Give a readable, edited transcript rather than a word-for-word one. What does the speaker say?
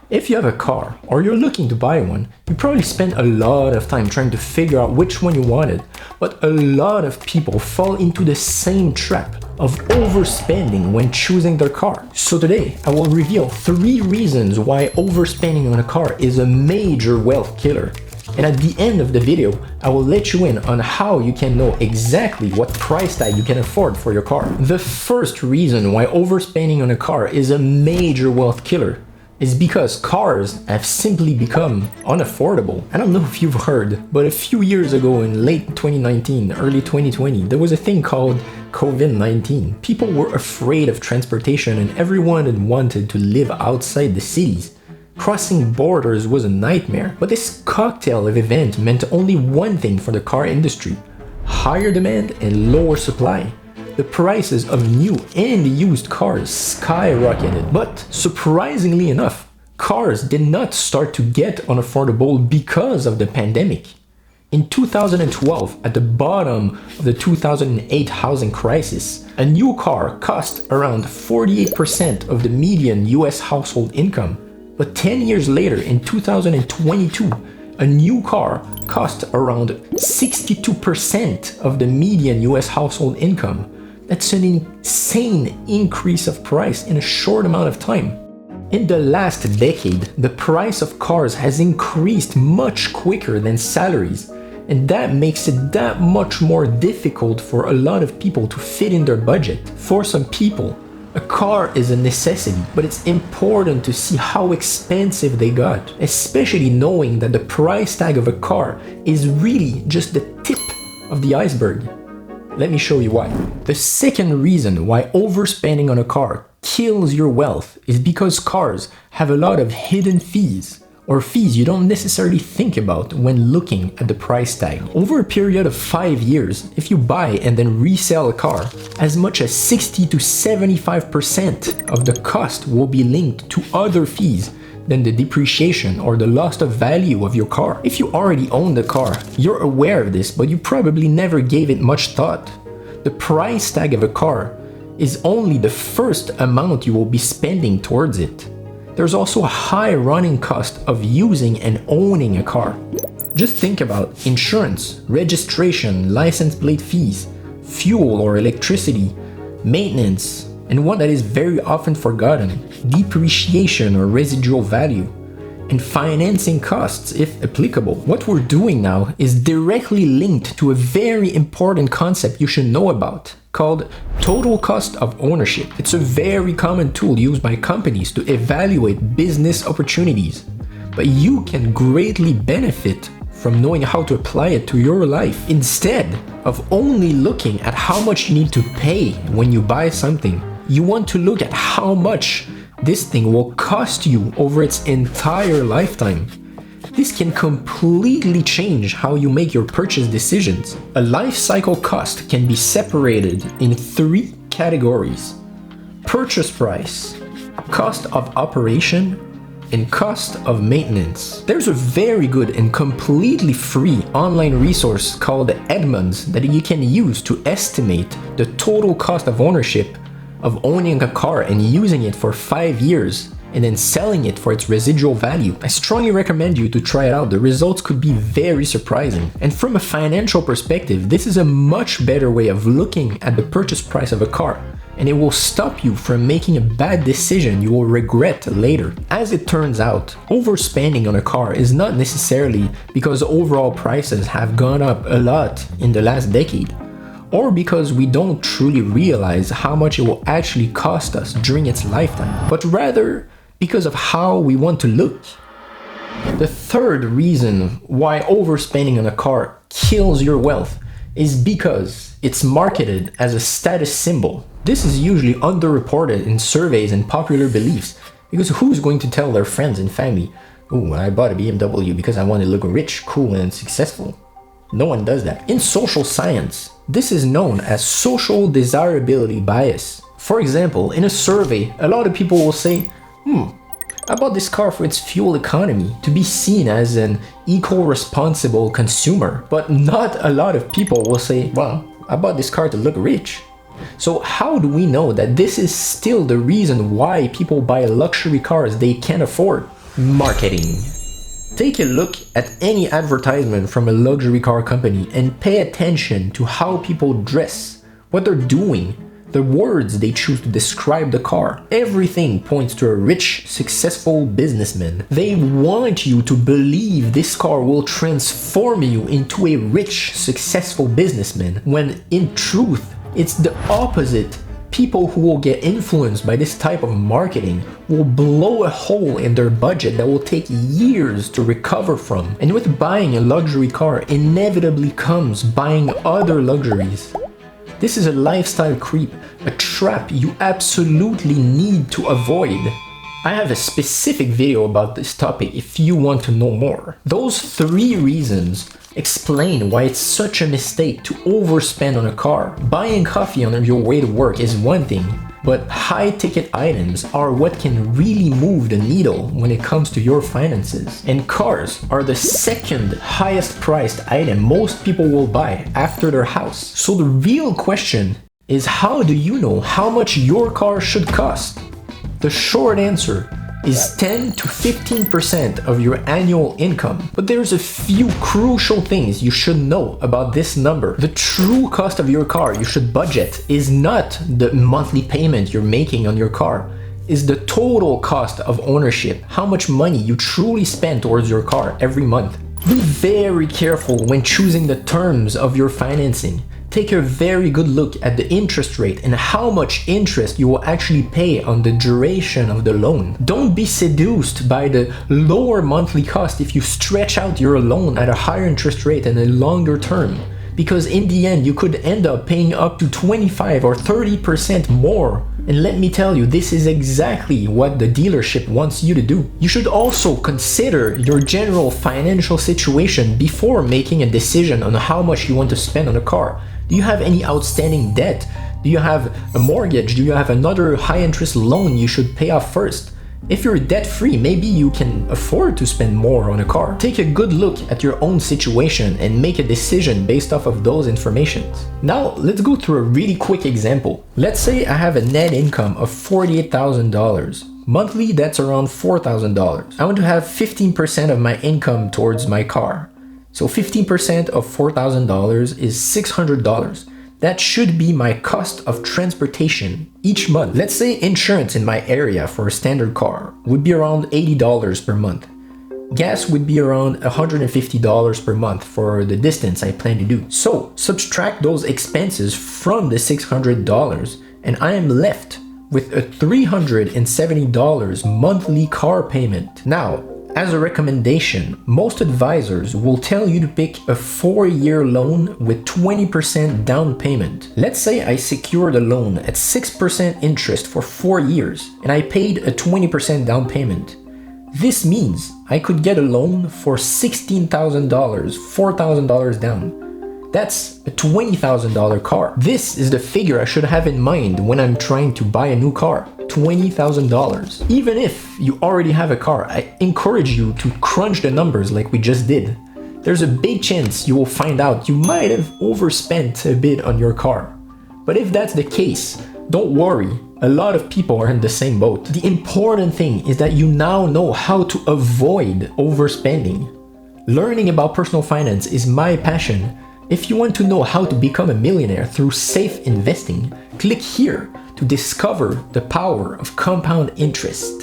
If you have a car or you're looking to buy one, you probably spend a lot of time trying to figure out which one you wanted, but a lot of people fall into the same trap of overspending when choosing their car. So today, I will reveal 3 reasons why overspending on a car is a major wealth killer. And at the end of the video, I will let you in on how you can know exactly what price tag you can afford for your car. The first reason why overspending on a car is a major wealth killer is because cars have simply become unaffordable. I don't know if you've heard, but a few years ago in late 2019, early 2020, there was a thing called COVID-19. People were afraid of transportation and everyone wanted to live outside the cities. Crossing borders was a nightmare, but this cocktail of event meant only one thing for the car industry: higher demand and lower supply. The prices of new and used cars skyrocketed, but surprisingly enough, cars did not start to get unaffordable because of the pandemic. In 2012, at the bottom of the 2008 housing crisis, a new car cost around 48% of the median US household income. But 10 years later, in 2022, a new car cost around 62% of the median US household income. That's an insane increase of price in a short amount of time. In the last decade, the price of cars has increased much quicker than salaries, and that makes it that much more difficult for a lot of people to fit in their budget. For some people, a car is a necessity, but it's important to see how expensive they got, especially knowing that the price tag of a car is really just the tip of the iceberg. Let me show you why. The second reason why overspending on a car kills your wealth is because cars have a lot of hidden fees, or fees you don't necessarily think about when looking at the price tag. Over a period of 5 years, if you buy and then resell a car, as much as 60 to 75% of the cost will be linked to other fees than the depreciation or the loss of value of your car. If you already own the car, you're aware of this, but you probably never gave it much thought. The price tag of a car is only the first amount you will be spending towards it. There's also a high running cost of using and owning a car. Just think about insurance, registration, license plate fees, fuel or electricity, maintenance, and one that is very often forgotten, depreciation or residual value, and financing costs if applicable. What we're doing now is directly linked to a very important concept you should know about, called total cost of ownership. It's a very common tool used by companies to evaluate business opportunities, but you can greatly benefit from knowing how to apply it to your life. Instead of only looking at how much you need to pay when you buy something, you want to look at how much this thing will cost you over its entire lifetime. This can completely change how you make your purchase decisions. A life cycle cost can be separated in 3 categories: purchase price, cost of operation, and cost of maintenance. There's a very good and completely free online resource called Edmunds that you can use to estimate the total cost of ownership of owning a car and using it for 5 years and then selling it for its residual value. I strongly recommend you to try it out. The results could be very surprising. And from a financial perspective, this is a much better way of looking at the purchase price of a car, and it will stop you from making a bad decision you will regret later. As it turns out, overspending on a car is not necessarily because overall prices have gone up a lot in the last decade, or because we don't truly realize how much it will actually cost us during its lifetime, but rather because of how we want to look. The third reason why overspending on a car kills your wealth is because it's marketed as a status symbol. This is usually underreported in surveys and popular beliefs, because who's going to tell their friends and family, "Oh, I bought a BMW because I want to look rich, cool, and successful"? No one does that. In social science, this is known as social desirability bias. For example, in a survey, a lot of people will say, I bought this car for its fuel economy, to be seen as an eco-responsible consumer. But not a lot of people will say, well, I bought this car to look rich. So how do we know that this is still the reason why people buy luxury cars they can't afford? Marketing. Take a look at any advertisement from a luxury car company and pay attention to how people dress, what they're doing, the words they choose to describe the car. Everything points to a rich, successful businessman. They want you to believe this car will transform you into a rich, successful businessman, when in truth, it's the opposite. People who will get influenced by this type of marketing will blow a hole in their budget that will take years to recover from. And with buying a luxury car, inevitably comes buying other luxuries. This is a lifestyle creep, a trap you absolutely need to avoid. I have a specific video about this topic if you want to know more. Those 3 reasons explain why it's such a mistake to overspend on a car. Buying coffee on your way to work is one thing, but high-ticket items are what can really move the needle when it comes to your finances. And cars are the second highest priced item most people will buy after their house. So the real question is, how do you know how much your car should cost? The short answer is 10 to 15% of your annual income. But there's a few crucial things you should know about this number. The true cost of your car you should budget is not the monthly payment you're making on your car, is the total cost of ownership, how much money you truly spend towards your car every month. Be very careful when choosing the terms of your financing. Take a very good look at the interest rate and how much interest you will actually pay on the duration of the loan. Don't be seduced by the lower monthly cost if you stretch out your loan at a higher interest rate and a longer term, because in the end you could end up paying up to 25 or 30% more. And let me tell you, this is exactly what the dealership wants you to do. You should also consider your general financial situation before making a decision on how much you want to spend on a car. Do you have any outstanding debt? Do you have a mortgage? Do you have another high interest loan you should pay off first? If you're debt free, maybe you can afford to spend more on a car. Take a good look at your own situation and make a decision based off of those informations. Now, let's go through a really quick example. Let's say I have a net income of $48,000. Monthly, that's around $4,000. I want to have 15% of my income towards my car. So 15% of $4,000 is $600. That should be my cost of transportation each month. Let's say insurance in my area for a standard car would be around $80 per month. Gas would be around $150 per month for the distance I plan to do. So subtract those expenses from the $600 and I am left with a $370 monthly car payment. Now, as a recommendation, most advisors will tell you to pick a 4-year loan with 20% down payment. Let's say I secured a loan at 6% interest for 4 years and I paid a 20% down payment. This means I could get a loan for $16,000, $4,000 down. That's a $20,000 car. This is the figure I should have in mind when I'm trying to buy a new car. $20,000. Even if you already have a car, I encourage you to crunch the numbers like we just did. There's a big chance you will find out you might have overspent a bit on your car. But if that's the case, don't worry. A lot of people are in the same boat. The important thing is that you now know how to avoid overspending. Learning about personal finance is my passion. If you want to know how to become a millionaire through safe investing, click here to discover the power of compound interest.